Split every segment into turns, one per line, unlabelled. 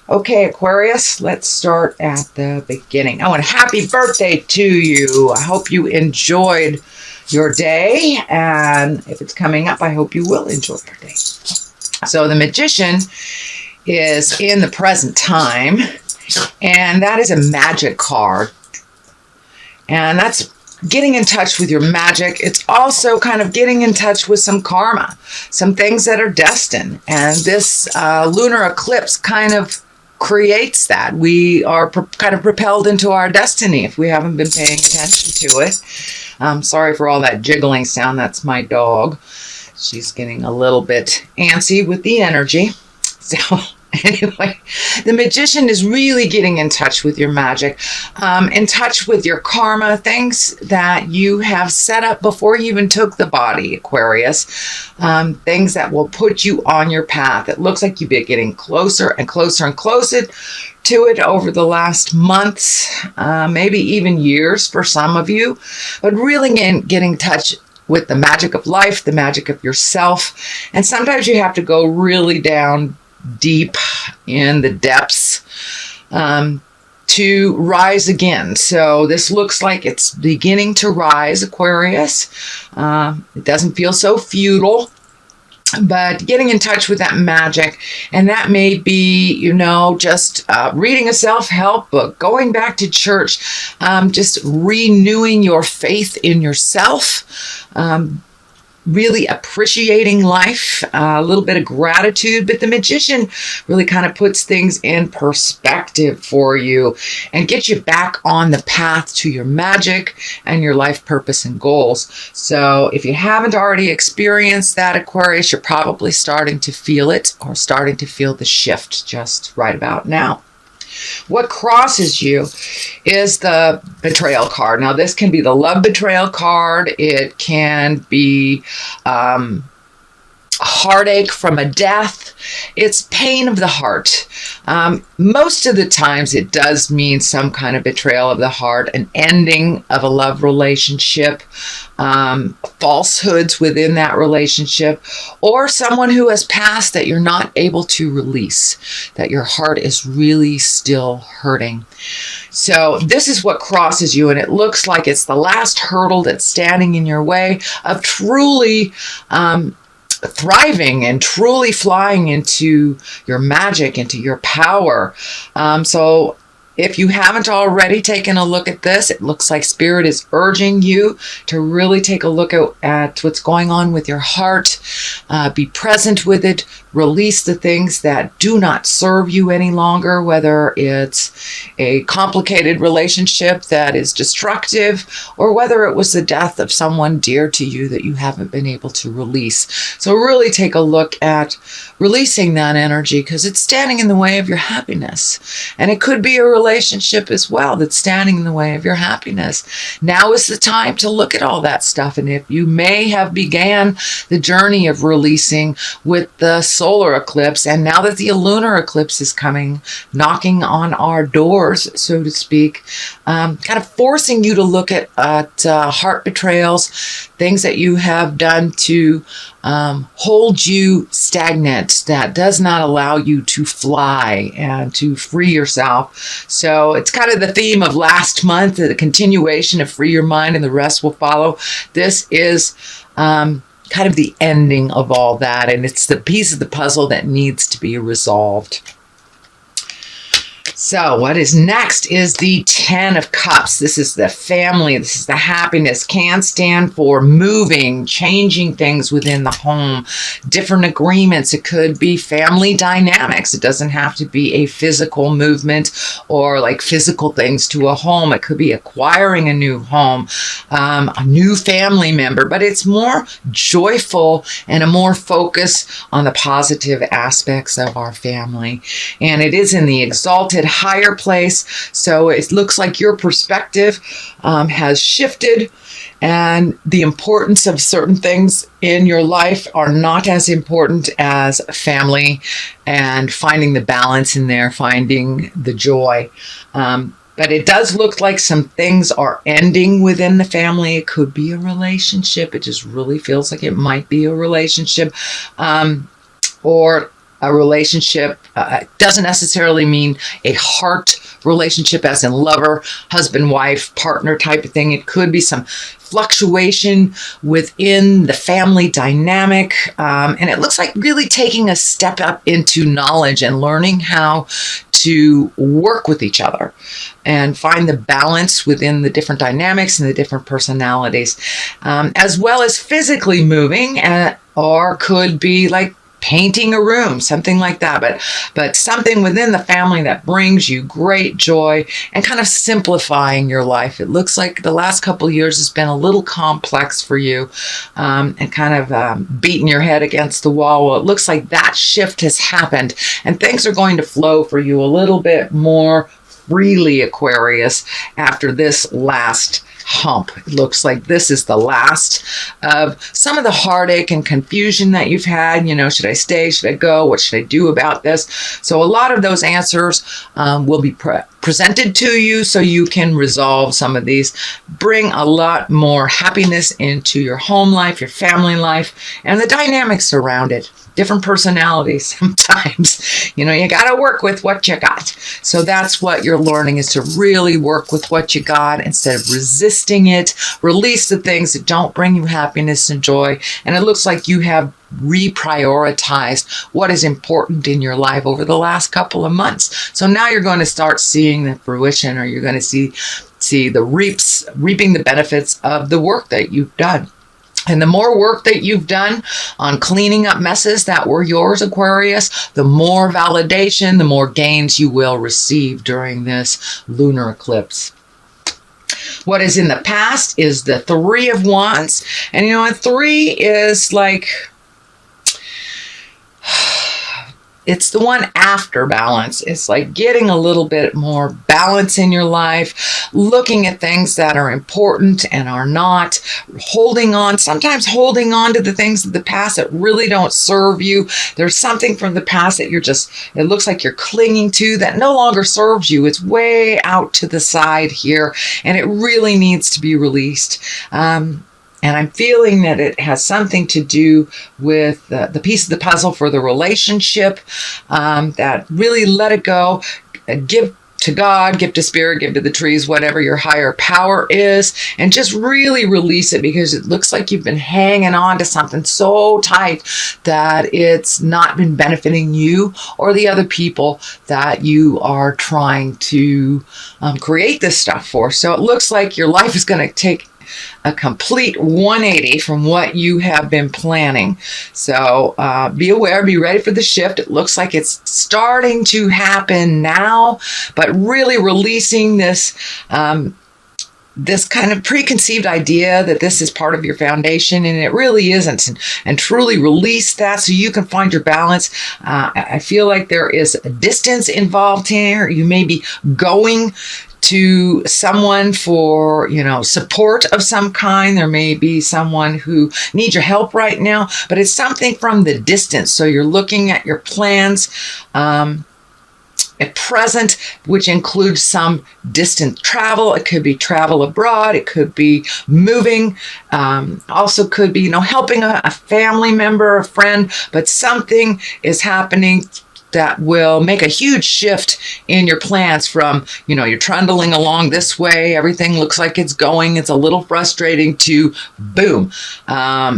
Okay, Aquarius, let's start at the beginning. Oh, and happy birthday to you. I hope you enjoyed your day. And if it's coming up, I hope you will enjoy your day. So the Magician is in the present time, and that is a magic card. And that's getting in touch with your magic. It's also kind of getting in touch with some karma, some things that are destined. And this lunar eclipse kind of creates that. We are kind of propelled into our destiny if we haven't been paying attention to it. Sorry for all that jiggling sound. That's my dog. She's getting a little bit antsy with the energy. So anyway, the Magician is really getting in touch with your magic, in touch with your karma, things that you have set up before you even took the body, Aquarius, things that will put you on your path. It looks like you've been getting closer and closer and closer to it over the last months, maybe even years for some of you, but really getting in touch with the magic of life, the magic of yourself. And sometimes you have to go really down deep in the depths to rise again. So this looks like it's beginning to rise, Aquarius. It doesn't feel so futile, but getting in touch with that magic. And that may be, just reading a self-help book, going back to church, just renewing your faith in yourself, really appreciating life, a little bit of gratitude. But the Magician really kind of puts things in perspective for you and gets you back on the path to your magic and your life purpose and goals. So if you haven't already experienced that, Aquarius, you're probably starting to feel it, or starting to feel the shift just right about now. What crosses you is the betrayal card. Now, this can be the love betrayal card. It can be heartache from a death. It's pain of the heart. Most of the times it does mean some kind of betrayal of the heart, an ending of a love relationship, falsehoods within that relationship, or someone who has passed that you're not able to release, that your heart is really still hurting. So this is what crosses you, and it looks like it's the last hurdle that's standing in your way of truly thriving and truly flying into your magic, into your power. So if you haven't already taken a look at this, it looks like Spirit is urging you to really take a look at what's going on with your heart. Be present with it. Release the things that do not serve you any longer, whether it's a complicated relationship that is destructive, or whether it was the death of someone dear to you that you haven't been able to release. So really take a look at releasing that energy, because it's standing in the way of your happiness. And it could be a relationship as well that's standing in the way of your happiness. Now is the time to look at all that stuff. And if you may have began the journey of releasing with the solar eclipse, and now that the lunar eclipse is coming, knocking on our doors, so to speak, kind of forcing you to look at heart betrayals, things that you have done to hold you stagnant, that does not allow you to fly and to free yourself. So it's kind of the theme of last month, the continuation of Free Your Mind and the Rest Will Follow. This is kind of the ending of all that, and it's the piece of the puzzle that needs to be resolved. So what is next is the 10 of Cups. This is the family. This is the happiness. Can stand for moving, changing things within the home, different agreements. It could be family dynamics. It doesn't have to be a physical movement or like physical things to a home. It could be acquiring a new home, a new family member, but it's more joyful and a more focus on the positive aspects of our family. And it is in the exalted higher place. So it looks like your perspective has shifted, and the importance of certain things in your life are not as important as family and finding the balance in there, finding the joy. But it does look like some things are ending within the family. It could be a relationship. It just really feels like it might be a relationship. Or a relationship. Doesn't necessarily mean a heart relationship as in lover, husband, wife, partner type of thing. It could be some fluctuation within the family dynamic. And it looks like really taking a step up into knowledge and learning how to work with each other and find the balance within the different dynamics and the different personalities, as well as physically moving, or could be like painting a room, something like that, but something within the family that brings you great joy and kind of simplifying your life. It looks like the last couple of years has been a little complex for you, and kind of beating your head against the wall. Well, it looks like that shift has happened and things are going to flow for you a little bit more freely, Aquarius, after this last hump. It looks like this is the last of some of the heartache and confusion that you've had. Should I stay? Should I go? What should I do about this? So a lot of those answers will be presented to you so you can resolve some of these. Bring a lot more happiness into your home life, your family life, and the dynamics around it. Different personalities sometimes. You got to work with what you got. So that's what you're learning, is to really work with what you got instead of resisting it. Release the things that don't bring you happiness and joy. And it looks like you have reprioritized what is important in your life over the last couple of months. So now you're going to start seeing the fruition, or you're going to see the reaping the benefits of the work that you've done. And the more work that you've done on cleaning up messes that were yours, Aquarius, the more validation, the more gains you will receive during this lunar eclipse. What is in the past is the Three of Wands. And a 3 is like, it's the one after balance. It's like getting a little bit more balance in your life, looking at things that are important and are not, sometimes holding on to the things of the past that really don't serve you. There's something from the past that it looks like you're clinging to that no longer serves you. It's way out to the side here, and it really needs to be released. And I'm feeling that it has something to do with the piece of the puzzle for the relationship, that really let it go, give to God, give to spirit, give to the trees, whatever your higher power is, and just really release it, because it looks like you've been hanging on to something so tight that it's not been benefiting you or the other people that you are trying to create this stuff for. So it looks like your life is going to take a complete 180 from what you have been planning. So be aware, be ready for the shift. It looks like it's starting to happen now, but really releasing this this kind of preconceived idea that this is part of your foundation, and it really isn't, and truly release that so you can find your balance. I feel like there is a distance involved here. You may be going to someone for, support of some kind. There may be someone who needs your help right now, but it's something from the distance. So you're looking at your plans at present, which includes some distant travel. It could be travel abroad. It could be moving. Also could be, helping a family member, a friend, but something is happening that will make a huge shift in your plans from, you're trundling along this way, everything looks like it's going, it's a little frustrating, to boom,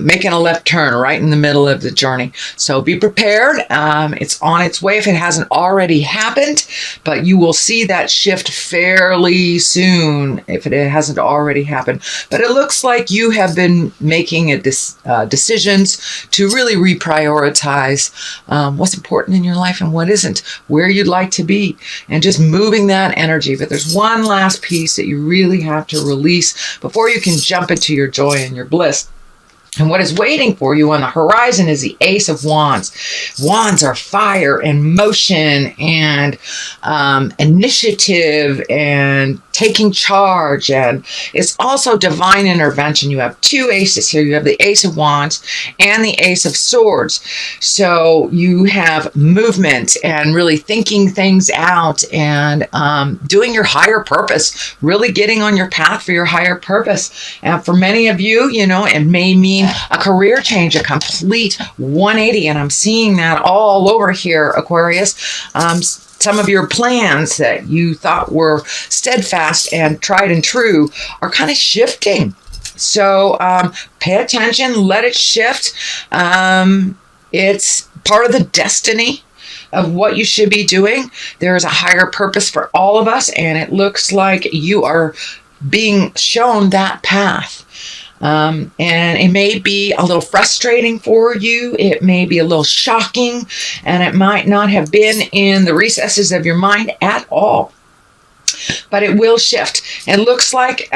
making a left turn right in the middle of the journey. So be prepared. It's on its way if it hasn't already happened, but you will see that shift fairly soon if it hasn't already happened. But it looks like you have been making decisions to really reprioritize what's important in your life and what isn't, where you'd like to be, and just moving that energy. But there's one last piece that you really have to release before you can jump into your joy and your bliss. And what is waiting for you on the horizon is the Ace of Wands. Wands are fire and motion and initiative and taking charge, and it's also divine intervention. You have two aces here. You have the Ace of Wands and the Ace of Swords. So you have movement and really thinking things out and doing your higher purpose, really getting on your path for your higher purpose. And for many of you, you know, it may mean a career change, a complete 180. And I'm seeing that all over here, Aquarius. Some of your plans that you thought were steadfast and tried and true are kind of shifting. So pay attention, let it shift. It's part of the destiny of what you should be doing. There is a higher purpose for all of us, and it looks like you are being shown that path. And it may be a little frustrating for you. It may be a little shocking, and it might not have been in the recesses of your mind at all. But it will shift. It looks like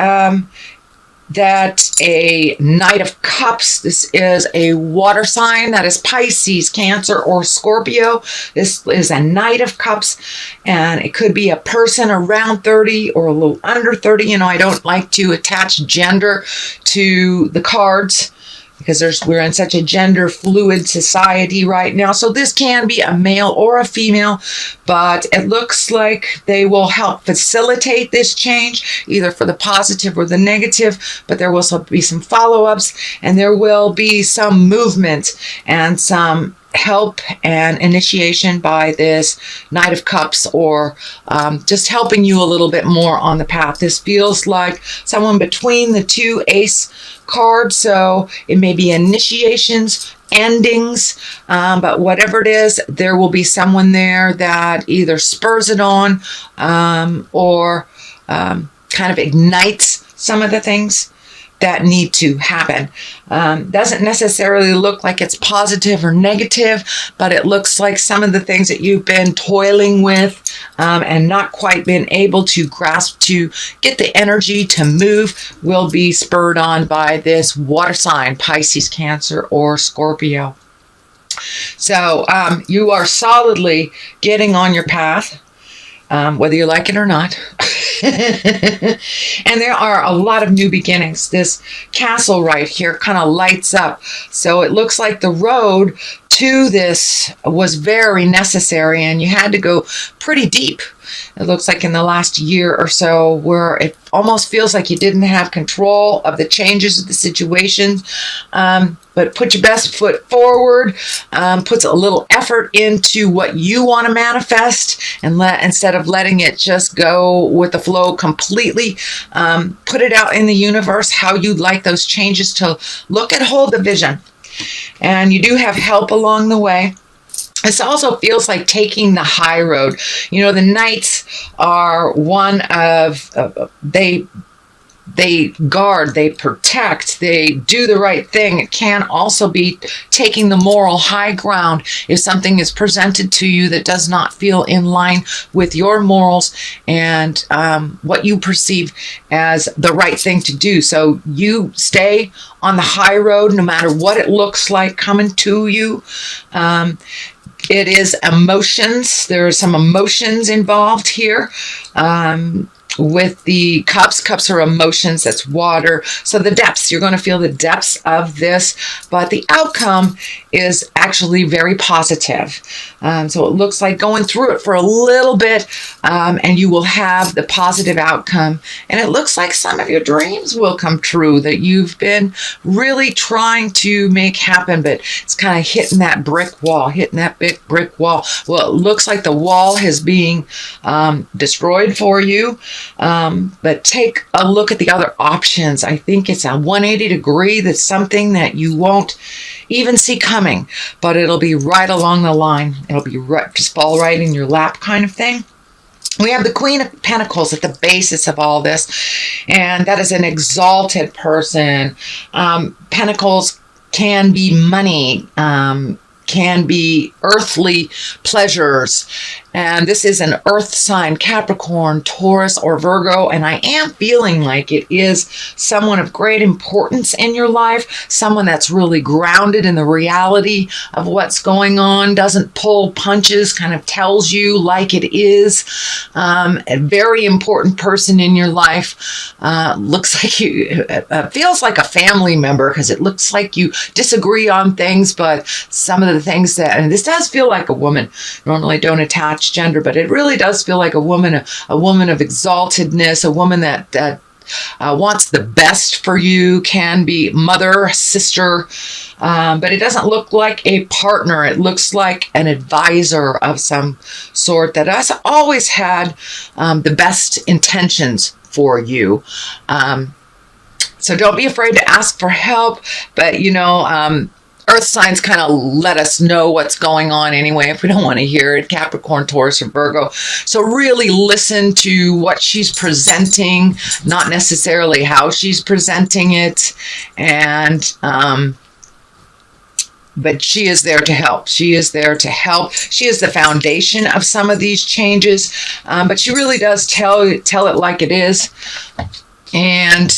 that a Knight of Cups, this is a water sign, that is Pisces, Cancer, or Scorpio. This is a Knight of Cups, and it could be a person around 30 or a little under 30. You know, I don't like to attach gender to the cards because we're in such a gender fluid society right now. So this can be a male or a female, but it looks like they will help facilitate this change, either for the positive or the negative, but there will also be some follow-ups, and there will be some movement and some help and initiation by this Knight of Cups, or just helping you a little bit more on the path. This feels like someone between the two Ace cards, so it may be initiations, endings, but whatever it is, there will be someone there that either spurs it on or kind of ignites some of the things that need to happen. Doesn't necessarily look like it's positive or negative, but it looks like some of the things that you've been toiling with and not quite been able to grasp to get the energy to move will be spurred on by this water sign, Pisces, Cancer, or Scorpio. So you are solidly getting on your path, whether you like it or not. And there are a lot of new beginnings. This castle right here kind of lights up. So it looks like the road to this was very necessary, and you had to go pretty deep. It looks like in the last year or so, where it almost feels like you didn't have control of the changes of the situation. But put your best foot forward, puts a little effort into what you want to manifest, and instead of letting it just go with the flow completely, put it out in the universe how you'd like those changes to look, and hold the vision. And you do have help along the way. This also feels like taking the high road. You know, the Knights are one of, they guard, they protect, they do the right thing. It can also be taking the moral high ground if something is presented to you that does not feel in line with your morals and what you perceive as the right thing to do. So you stay on the high road no matter what it looks like coming to you. It is emotions. There are some emotions involved here. With the cups. Cups are emotions, that's water. So the depths, you're going to feel the depths of this, but the outcome is actually very positive. So it looks like going through it for a little bit, and you will have the positive outcome. And it looks like some of your dreams will come true that you've been really trying to make happen, but it's kind of hitting that brick wall, hitting that big brick wall. Well, it looks like the wall is being destroyed for you. But take a look at the other options. I think it's a 180 degree. That's something that you won't even see coming, but it'll be right along the line. It'll be right, just fall right in your lap kind of thing. We have the Queen of Pentacles at the basis of all this, and that is an exalted person. Pentacles can be money, can be earthly pleasures, And this is an earth sign, Capricorn, Taurus, or Virgo. And I am feeling like it is someone of great importance in your life, someone that's really grounded in the reality of what's going on, doesn't pull punches, kind of tells you like it is. A very important person in your life. Looks like you, feels like a family member, because it looks like you disagree on things, but some of the things that, and this does feel like a woman. Normally don't attach gender, but it really does feel like a woman of exaltedness, a woman that wants the best for you, can be mother, sister, but it doesn't look like a partner. It looks like an advisor of some sort that has always had the best intentions for you. So don't be afraid to ask for help, but earth signs kind of let us know what's going on anyway if we don't want to hear it, Capricorn, Taurus, or Virgo. So really listen to what she's presenting, not necessarily how she's presenting it. And but she is there to help. She is there to help. She is the foundation of some of these changes, but she really does tell it like it is. And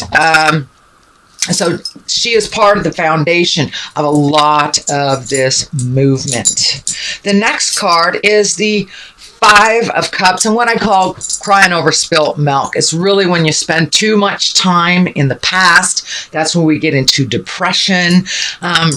so she is part of the foundation of a lot of this movement. The next card is the Five of Cups, and what I call crying over spilt milk. It's really when you spend too much time in the past. That's when we get into depression,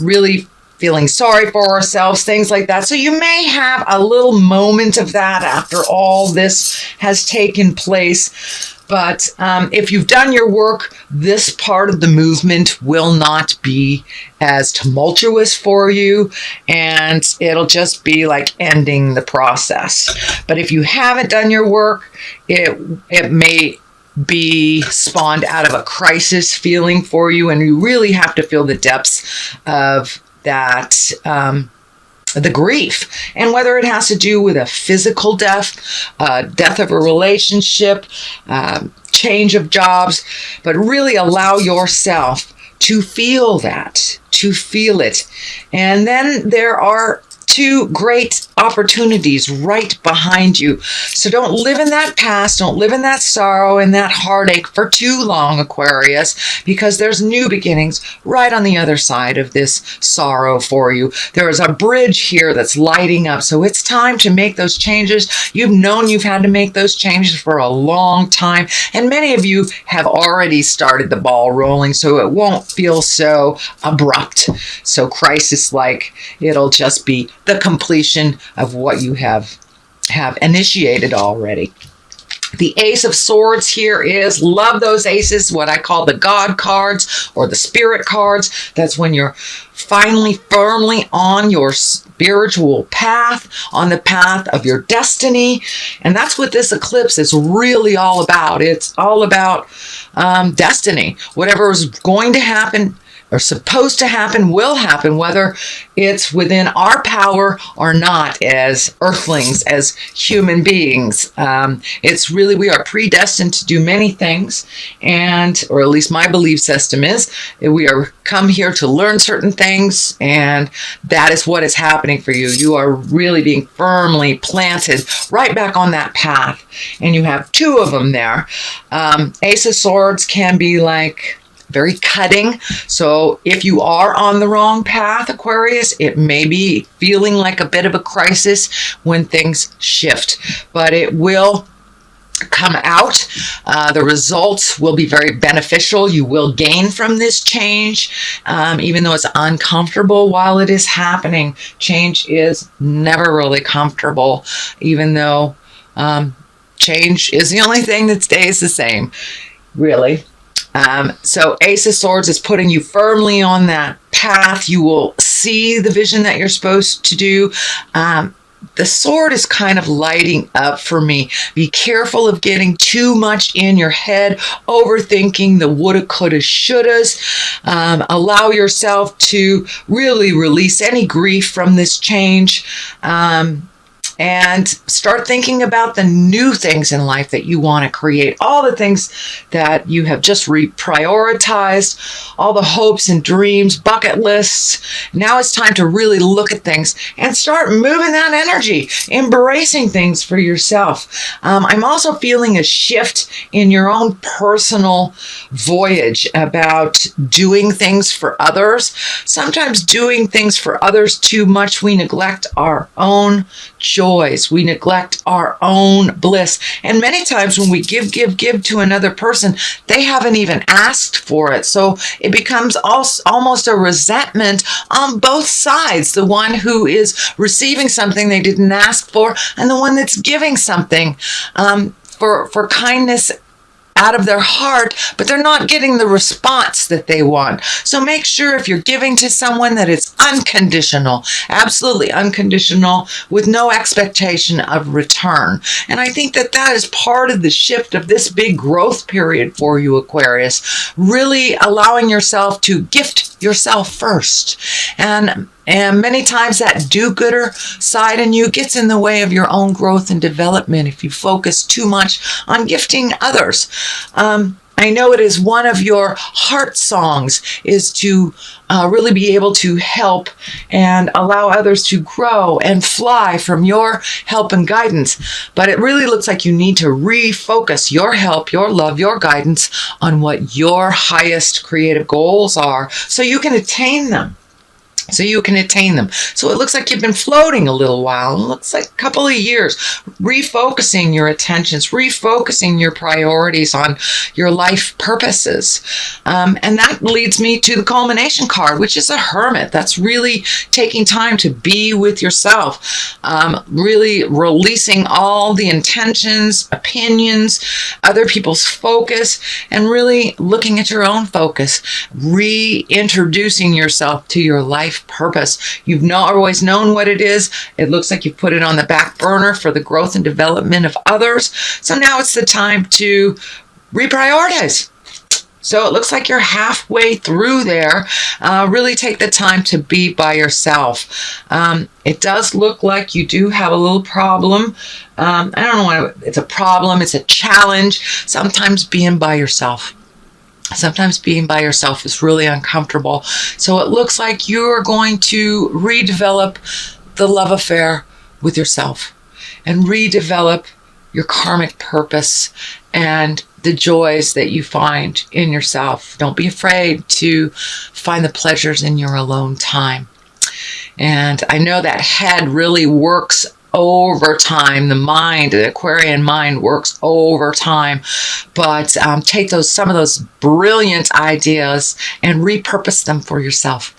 really feeling sorry for ourselves, things like that. So you may have a little moment of that after all this has taken place. But if you've done your work, this part of the movement will not be as tumultuous for you, and it'll just be like ending the process. But if you haven't done your work, it may be spawned out of a crisis feeling for you, and you really have to feel the depths of that, the grief, and whether it has to do with a physical death, death of a relationship, change of jobs, but really allow yourself to feel that, to feel it. And then there are two great opportunities right behind you. So don't live in that past, don't live in that sorrow and that heartache for too long, Aquarius, because there's new beginnings right on the other side of this sorrow for you. There is a bridge here that's lighting up, so it's time to make those changes. You've known you've had to make those changes for a long time, and many of you have already started the ball rolling, so it won't feel so abrupt, so crisis-like. It'll just be the completion of what you have initiated already. The Ace of Swords here is, love those aces, what I call the God cards or the Spirit cards. That's when you're finally firmly on your spiritual path, on the path of your destiny. And that's what this eclipse is really all about. It's all about destiny. Whatever is going to happen or supposed to happen will happen, whether it's within our power or not as earthlings, as human beings. It's really, we are predestined to do many things, and, or at least my belief system is, we are come here to learn certain things, and that is what is happening for you. You are really being firmly planted right back on that path, and you have two of them there. Ace of Swords can be like very cutting. So if you are on the wrong path, Aquarius, it may be feeling like a bit of a crisis when things shift, but it will come out. The results will be very beneficial. You will gain from this change, even though it's uncomfortable while it is happening. Change is never really comfortable, even though change is the only thing that stays the same, really. So Ace of Swords is putting you firmly on that path. You will see the vision that you're supposed to do. The sword is kind of lighting up for me. Be careful of getting too much in your head, overthinking the woulda, coulda, shouldas. Allow yourself to really release any grief from this change. and start thinking about the new things in life that you want to create, all the things that you have just reprioritized, all the hopes and dreams, bucket lists. Now it's time to really look at things and start moving that energy, embracing things for yourself. I'm also feeling a shift in your own personal voyage about doing things for others. Sometimes doing things for others too much, we neglect our own joys. We neglect our own bliss. And many times when we give to another person, they haven't even asked for it. So it becomes almost a resentment on both sides. The one who is receiving something they didn't ask for, and the one that's giving something for kindness out of their heart, but they're not getting the response that they want. So make sure if you're giving to someone that it's unconditional, absolutely unconditional, with no expectation of return. And I think that that is part of the shift of this big growth period for you, Aquarius, really allowing yourself to gift yourself first. And many times that do-gooder side in you gets in the way of your own growth and development if you focus too much on gifting others. I know it is one of your heart songs is to really be able to help and allow others to grow and fly from your help and guidance. But it really looks like you need to refocus your help, your love, your guidance on what your highest creative goals are so you can attain them. So it looks like you've been floating a little while. It looks like a couple of years, refocusing your attentions, refocusing your priorities on your life purposes. And that leads me to the culmination card, which is a hermit. That's really taking time to be with yourself, really releasing all the intentions, opinions, other people's focus, and really looking at your own focus, reintroducing yourself to your life purpose. You've always known what it is. It looks like you've put it on the back burner for the growth and development of others. So now it's the time to reprioritize. So it looks like you're halfway through there. Really take the time to be by yourself. It does look like you do have a little problem. I don't know what it's a problem. It's a challenge. Sometimes being by yourself. Sometimes being by yourself is really uncomfortable. So it looks like you're going to redevelop the love affair with yourself and redevelop your karmic purpose and the joys that you find in yourself. Don't be afraid to find the pleasures in your alone time. And I know that head really works overtime. The mind, the Aquarian mind, works overtime. But take some of those brilliant ideas and repurpose them for yourself.